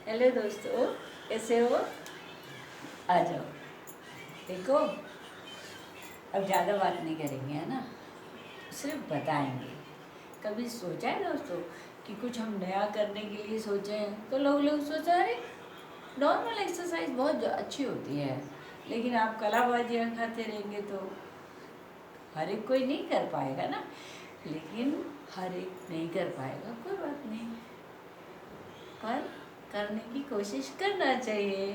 Hello दोस्तों, कैसे हो? आ जाओ। देखो, अब ज़्यादा बात नहीं करेंगे, है ना? सिर्फ बताएंगे। कभी सोचा है दोस्तों कि कुछ हम नया करने के लिए सोचे हैं तो लोग सोचा अरे नॉर्मल एक्सरसाइज बहुत अच्छी होती है, लेकिन आप कलाबाजियाँ खाते रहेंगे तो हर एक कोई नहीं कर पाएगा ना। लेकिन हर एक नहीं कर पाएगा, कोई बात नहीं, पर करने की कोशिश करना चाहिए।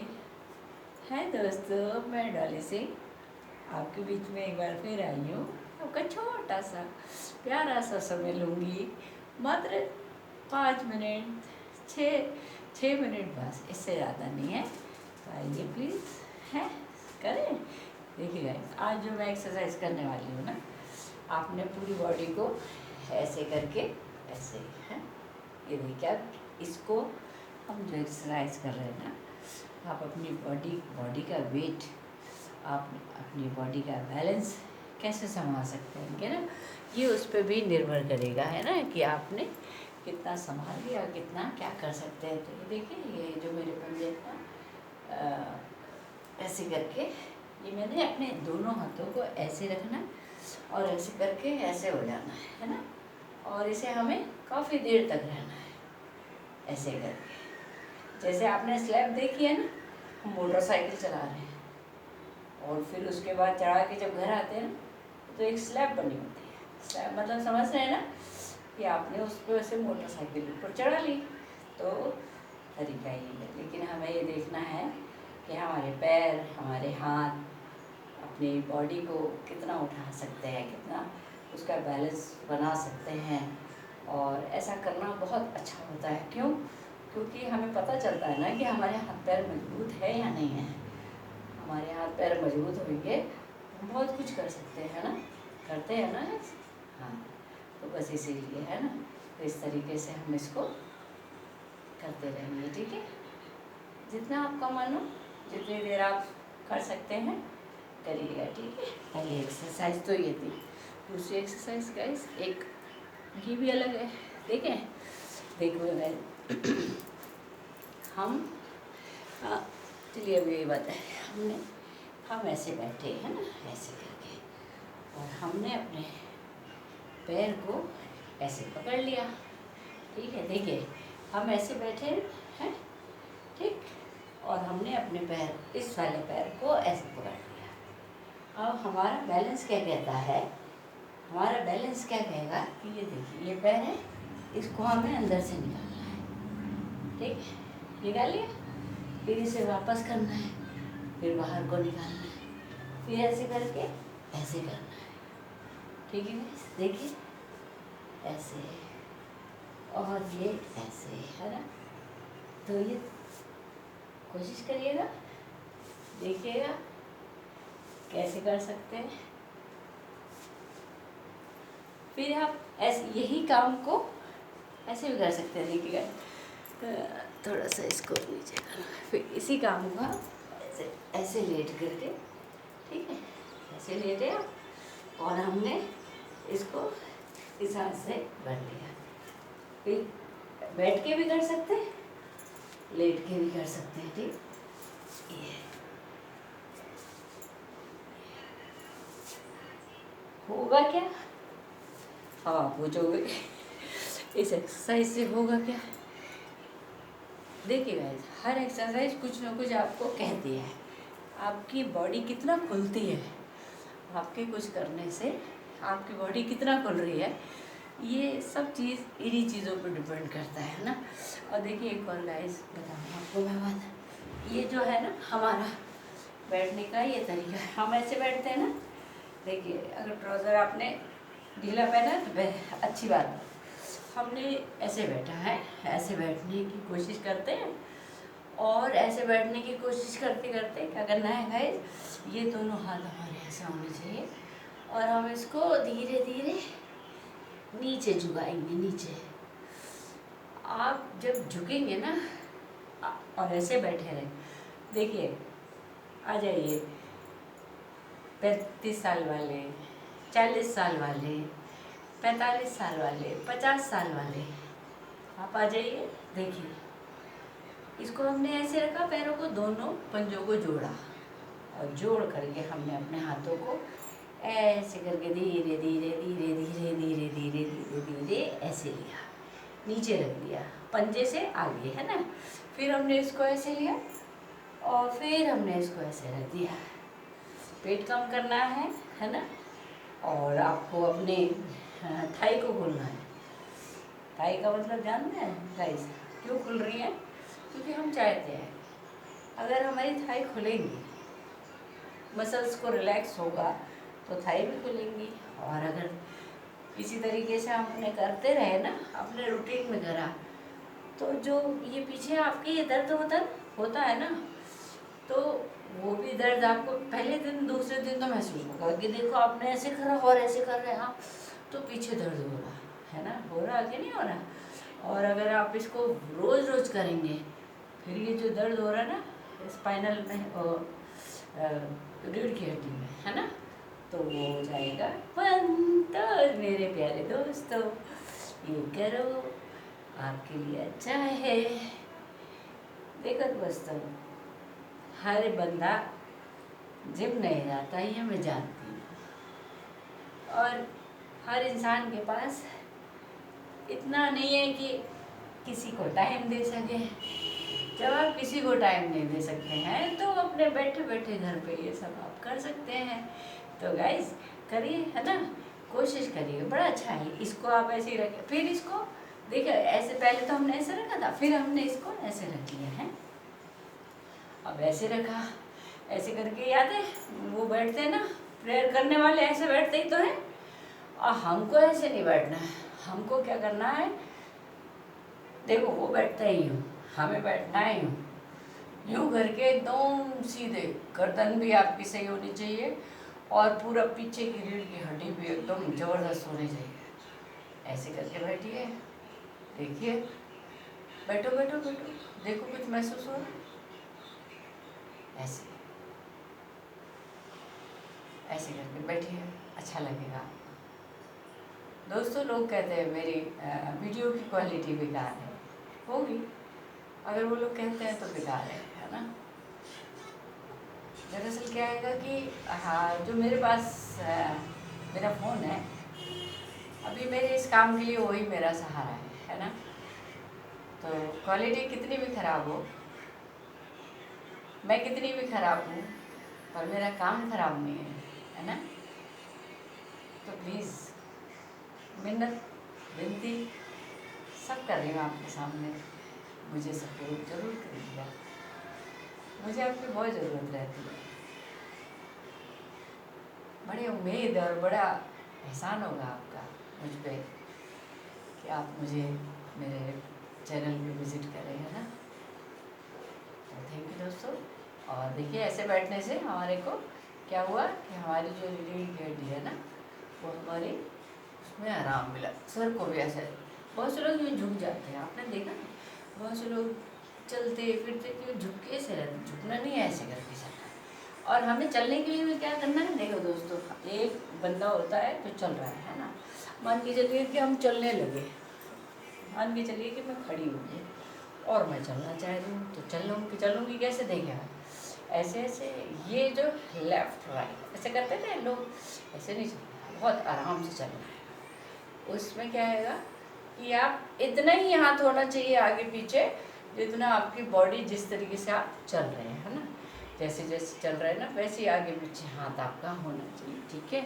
है दोस्तों, मैं डॉली सिंह आपके बीच में एक बार फिर आई हूँ। आपका छोटा सा प्यारा सा समय लूँगी, मात्र 5 मिनट, 6 मिनट बस, इससे ज़्यादा नहीं है। तो आइए प्लीज़, है करें। देखिए गाइस, आज जो मैं एक्सरसाइज करने वाली हूँ ना, आपने पूरी बॉडी को ऐसे करके, ऐसे है, ये देखिए। अब इसको हम जो एक्सरसाइज कर रहे हैं ना, आप अपनी बॉडी का वेट, आप अपनी बॉडी का बैलेंस कैसे संभाल सकते हैं क्या ना, ये उस पर भी निर्भर करेगा, है ना, कि आपने कितना संभाल लिया, कितना क्या कर सकते हैं। तो ये देखिए, ये जो मेरे पंजे ना ऐसे करके, ये मैंने अपने दोनों हाथों को ऐसे रखना और ऐसे करके ऐसे हो जाना है ना। और इसे हमें काफ़ी देर तक रहना है ऐसे करके। जैसे आपने स्लैब देखी है ना, हम मोटरसाइकिल चला रहे हैं और फिर उसके बाद चढ़ा के जब घर आते हैं ना, तो एक स्लैब बनी होती है। स्लैब मतलब समझ रहे हैं ना, कि आपने उस पर वैसे मोटरसाइकिल ऊपर चढ़ा ली, तो तरीका ये है। लेकिन हमें ये देखना है कि हमारे पैर, हमारे हाथ अपनी बॉडी को कितना उठा सकते हैं, कितना उसका बैलेंस बना सकते हैं। और ऐसा करना बहुत अच्छा होता है। क्यों? क्योंकि हमें पता चलता है ना कि हमारे हाथ पैर मजबूत है या नहीं है। हमारे हाथ पैर मजबूत होंगे, हम बहुत कुछ कर सकते हैं ना, करते हैं ना। हाँ, तो बस इसीलिए, है ना, तो इस तरीके से हम इसको करते रहेंगे, ठीक है। जितना आपका मन हो, जितनी देर आप कर सकते हैं करिएगा, ठीक है। पहली एक्सरसाइज तो ये थी। दूसरी एक्सरसाइज गाइस, एक ये भी अलग है, देखें। देखो गाइस, हम चलिए अब ये बताए, हम ऐसे बैठे हैं ना, ऐसे करके, और हमने अपने पैर को ऐसे पकड़ लिया, ठीक है। देखिए, हम ऐसे बैठे हैं, ठीक, और हमने अपने पैर, इस वाले पैर को ऐसे पकड़ लिया। अब हमारा बैलेंस क्या कहता है, हमारा बैलेंस क्या कहेगा कि ये देखिए, ये पैर है, इसको हमें अंदर से निकालना है, ठीक, निकाल लिया। फिर इसे वापस करना है, फिर बाहर को निकालना है, फिर ऐसे करके ऐसे करना है, ठीक है। देखिए, ऐसे और ये ऐसे, है ना। तो ये कोशिश करिएगा, देखिएगा कैसे कर सकते हैं। फिर आप ऐसे यही काम को ऐसे भी कर सकते हैं। देखिएगा, थोड़ा सा इसको नीचे करना, फिर इसी काम का ऐसे ऐसे लेट करके, ठीक है, ऐसे लेटे आप, और हमने इसको इस हाथ से भर लिया। फिर बैठ के भी कर सकते हैं, लेट के भी कर सकते हैं, ठीक। ये होगा क्या? हाँ, पूछोगे इस एक्सरसाइज से होगा क्या? देखिए गाइस, हर एक्सरसाइज कुछ ना कुछ आपको कहती है, आपकी बॉडी कितना खुलती है, आपके कुछ करने से आपकी बॉडी कितना खुल रही है, ये सब चीज़ इन्हीं चीज़ों पर डिपेंड करता है ना। और देखिए, एक और गाइस बताऊँ आपको मैं बात, ये जो है ना हमारा बैठने का ये तरीका है, हम ऐसे बैठते हैं ना। देखिए, अगर ट्राउज़र आपने ढीला पहना है तो अच्छी बात है, हमने ऐसे बैठा है, ऐसे बैठने की कोशिश करते हैं, और ऐसे बैठने की कोशिश करते करते क्या करना है गाइस, ये दोनों हाथ हमारे ऐसे होने चाहिए, और हम इसको धीरे धीरे नीचे झुकाएंगे, नीचे। आप जब झुकेंगे ना और ऐसे बैठे रहे, देखिए, आ जाइए 35 साल वाले, 40 साल वाले, 45 साल वाले, 50 साल वाले, आप आ जाइए। देखिए, इसको हमने ऐसे रखा, पैरों को दोनों पंजों को जोड़ा और जोड़ करके हमने अपने हाथों को ऐसे करके धीरे धीरे धीरे धीरे धीरे धीरे धीरे धीरे ऐसे लिया, नीचे रख दिया, पंजे से आगे, है ना। फिर हमने इसको ऐसे लिया और फिर हमने इसको ऐसे रख दिया। पेट कम करना है ना। और आपको अपने थाई को खोलना है। थाई का मतलब जानते हैं गाइस, क्यों खुल रही है? क्योंकि हम चाहते हैं अगर हमारी थाई खुलेंगी, मसल्स को रिलैक्स होगा तो थाई भी खुलेंगी। और अगर इसी तरीके से हम अपने करते रहे ना, अपने रूटीन में करा, तो जो ये पीछे आपके ये दर्द होता है ना, तो वो भी दर्द आपको पहले दिन दूसरे दिन तो महसूस होगा कि देखो आपने ऐसे करा और ऐसे कर रहे हैं आप, तो पीछे दर्द हो रहा है ना, हो रहा कि नहीं हो रहा। और अगर आप इसको रोज़ रोज़ करेंगे, फिर ये जो दर्द हो रहा है ना स्पाइनल में और रीढ़ की हड्डी में, है ना, तो वो हो जाएगा बंद। तो मेरे प्यारे दोस्तों, ये करो, आपके लिए अच्छा है। देखो दोस्तों, हर बंदा जिम नहीं जाता, ये मैं जानती हूँ। और हर इंसान के पास इतना नहीं है कि किसी को टाइम दे सके। जब आप किसी को टाइम नहीं दे सकते हैं तो अपने बैठे बैठे घर पे ये सब आप कर सकते हैं। तो गाइस करिए, है ना, कोशिश करिए, बड़ा अच्छा है। इसको आप ऐसे ही रखें, फिर इसको देखिए ऐसे, पहले तो हमने ऐसे रखा था, फिर हमने इसको ऐसे रख लिया है। अब ऐसे रखा, ऐसे करके याद है वो बैठते हैं ना प्रेयर करने वाले, ऐसे बैठते ही तो है। और हमको ऐसे नहीं बैठना है, हमको क्या करना है, देखो वो बैठते ही यूँ, हमें बैठना है यूँ करके एकदम सीधे। गर्दन भी आपकी सही होनी चाहिए और पूरा पीछे की रीढ़ की हड्डी भी एकदम ज़बरदस्त होनी चाहिए। ऐसे करके बैठिए, देखिए, बैठो बैठो बैठो, देखो कुछ महसूस हो रहा है? ऐसे ऐसे करके बैठिए, अच्छा लगेगा। दोस्तों, लोग कहते हैं मेरी वीडियो की क्वालिटी बेकार है, होगी, अगर वो लोग कहते हैं तो बेकार है ना। दरअसल क्या है कि हाँ, जो मेरे पास मेरा फ़ोन है, अभी मेरे इस काम के लिए वही मेरा सहारा है ना। तो क्वालिटी कितनी भी ख़राब हो, मैं कितनी भी ख़राब हूँ, पर मेरा काम ख़राब नहीं है ना। तो प्लीज़ मिन्नत विनती सब कर रही हूँ आपके सामने, मुझे सपोर्ट जरूर करिएगा, मुझे आपकी बहुत ज़रूरत रहती है। बड़ी उम्मीद और बड़ा एहसान होगा आपका मुझ पे कि आप मुझे मेरे चैनल पे विज़िट करें, है ना। तो थैंक यू दोस्तों। और देखिए ऐसे बैठने से हमारे को क्या हुआ कि हमारी जो रीढ़ की हड्डी है ना, वो हमारी उसमें आराम मिला। सर को भी ऐसे, बहुत से लोग यूँ झुक जाते हैं, आपने देखा ना, बहुत से लोग चलते फिरते क्यों झुक के से रहते, झुकना नहीं है, ऐसे करके चलना है। और हमें चलने के लिए भी क्या करना है, देखो दोस्तों, एक बंदा होता है जो चल रहा है ना, मान के चलिए कि हम चलने लगे, मान के चलिए कि मैं खड़ी हूँ और मैं चलना चाह रही हूँ, तो चलूँगी कैसे, देखेगा ऐसे ऐसे, ये जो लेफ़्ट राइट ऐसे करते थे लोग, ऐसे नहीं चलना, बहुत आराम से चलना है। उसमें क्या आएगा कि आप इतना ही हाथ होना चाहिए आगे पीछे, जितना आपकी बॉडी जिस तरीके से आप चल रहे हैं, है ना, जैसे जैसे चल रहे हैं ना, वैसे ही आगे पीछे हाथ आपका होना चाहिए, ठीक है।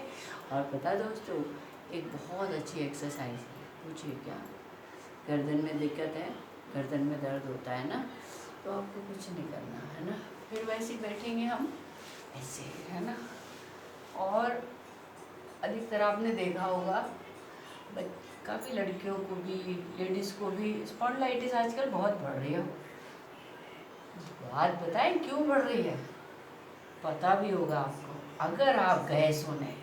और पता दोस्तों, एक बहुत अच्छी एक्सरसाइज है, पूछिए क्या, गर्दन में दिक्कत है, गर्दन में दर्द होता है ना, तो आपको कुछ नहीं करना है ना, फिर वैसे ही बैठेंगे हम ऐसे, है ना। और अधिकतर आपने देखा होगा, काफ़ी लड़कियों को भी, लेडीज़ को भी स्पॉन्डिलाइटिस आजकल बहुत बढ़ रही है। बात बताएं क्यों बढ़ रही है, पता भी होगा आपको, अगर आप गए सोने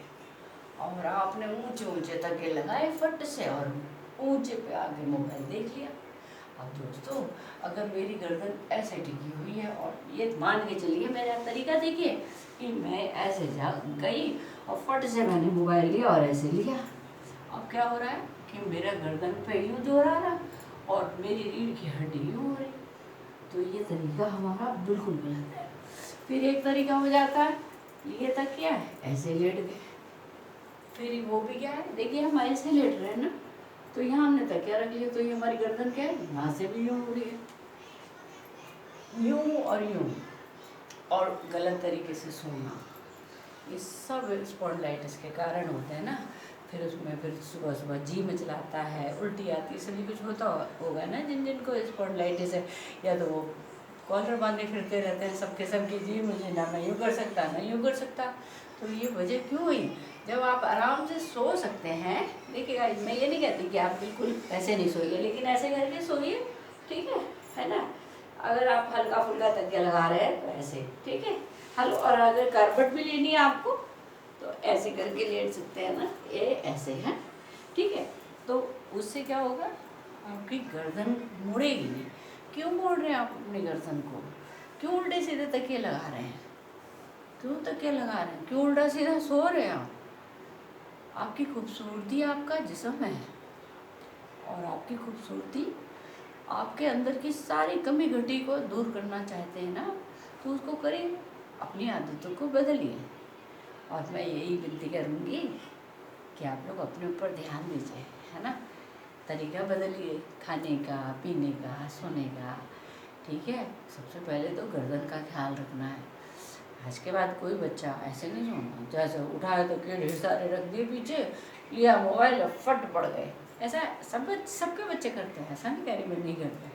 और आपने ऊंचे ऊंचे तकिए लगाए फट से और ऊंचे पे आके मोबाइल देख लिया। अब दोस्तों, अगर मेरी गर्दन ऐसे टिकी हुई है, और ये मान के चलिए, मेरा तरीका देखिए कि मैं ऐसे जा गई और फट से मैंने मोबाइल लिया और ऐसे लिया। अब क्या हो रहा है कि मेरा गर्दन पे यूँ दोहरा रहा और मेरी रीढ़ की हड्डी यूँ हो रही, तो ये तरीका हमारा बिल्कुल गलत है। फिर एक तरीका हो जाता है, ये तकिया है ऐसे लेट गए, फिर वो भी क्या है, देखिए हम ऐसे लेट रहे हैं ना, तो यहाँ हमने तकिया रख लिया, तो ये हमारी गर्दन क्या है, यहाँ से भी यूँ हो रही है, यूँ और यूँ, और गलत तरीके से सोना, ये सब स्पॉन्डिलाइटिस के कारण होते हैं ना। फिर उसमें फिर सुबह सुबह जी मिचलाता है, उल्टी आती है, सभी कुछ होता होगा ना जिनको स्पॉन्डिलाइटिस है, या तो वो कॉलर बांधे फिरते रहते हैं सबके सबकी, जी मुझे ना मैं यूँ कर सकता ना यूँ कर सकता। तो ये वजह क्यों हुई, जब आप आराम से सो सकते हैं। देखिए मैं ये नहीं कहती कि आप बिल्कुल ऐसे नहीं सोइए, लेकिन ऐसे करके सोइए, ठीक है ना। अगर आप हल्का फुल्का तकिया लगा रहे हैं तो ऐसे, ठीक है। हेलो, और अगर कारपेट भी लेनी है आपको तो ऐसे करके लेट सकते हैं ना, ये ऐसे है, ठीक है। तो उससे क्या होगा, आपकी गर्दन मुड़ेगी नहीं। क्यों मोड़ रहे हैं आप अपनी गर्दन को, क्यों उल्टे सीधे तकिए लगा रहे हैं, क्यों तकिए लगा रहे हैं, क्यों उल्टा सीधा सो रहे हैं आप। आपकी खूबसूरती आपका जिस्म है, और आपकी खूबसूरती आपके अंदर की सारी कमी घटी को दूर करना चाहते हैं ना, तो उसको करिए, अपनी आदतों को बदलिए। और मैं यही विनती करूँगी कि आप लोग अपने ऊपर ध्यान दीजिए, है ना। तरीका बदलिए, खाने का, पीने का, सोने का, ठीक है। सबसे पहले तो गर्दन का ख्याल रखना है। आज के बाद कोई बच्चा ऐसे नहीं सोना, जैसे उठाए तो ढेर सारे रख दिए पीछे, लिया मोबाइल और फट पड़ गए। ऐसा सबके बच्चे करते हैं, ऐसा नहीं कह रही मैं नहीं करते।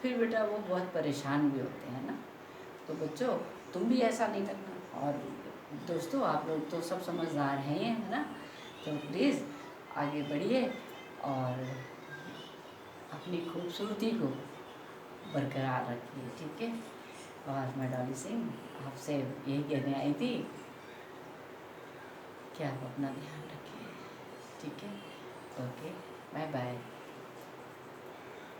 फिर बेटा वो बहुत परेशान भी होते हैं ना। तो बच्चों, तुम भी ऐसा नहीं करना। और दोस्तों, आप लोग तो सब समझदार हैं, है ना। तो प्लीज़ आगे बढ़िए और अपनी खूबसूरती को बरकरार रखिए, ठीक है। और मैं डॉली सिंह आपसे यही कहने आई थी कि आप अपना ध्यान रखिए, ठीक है। Okay, bye bye.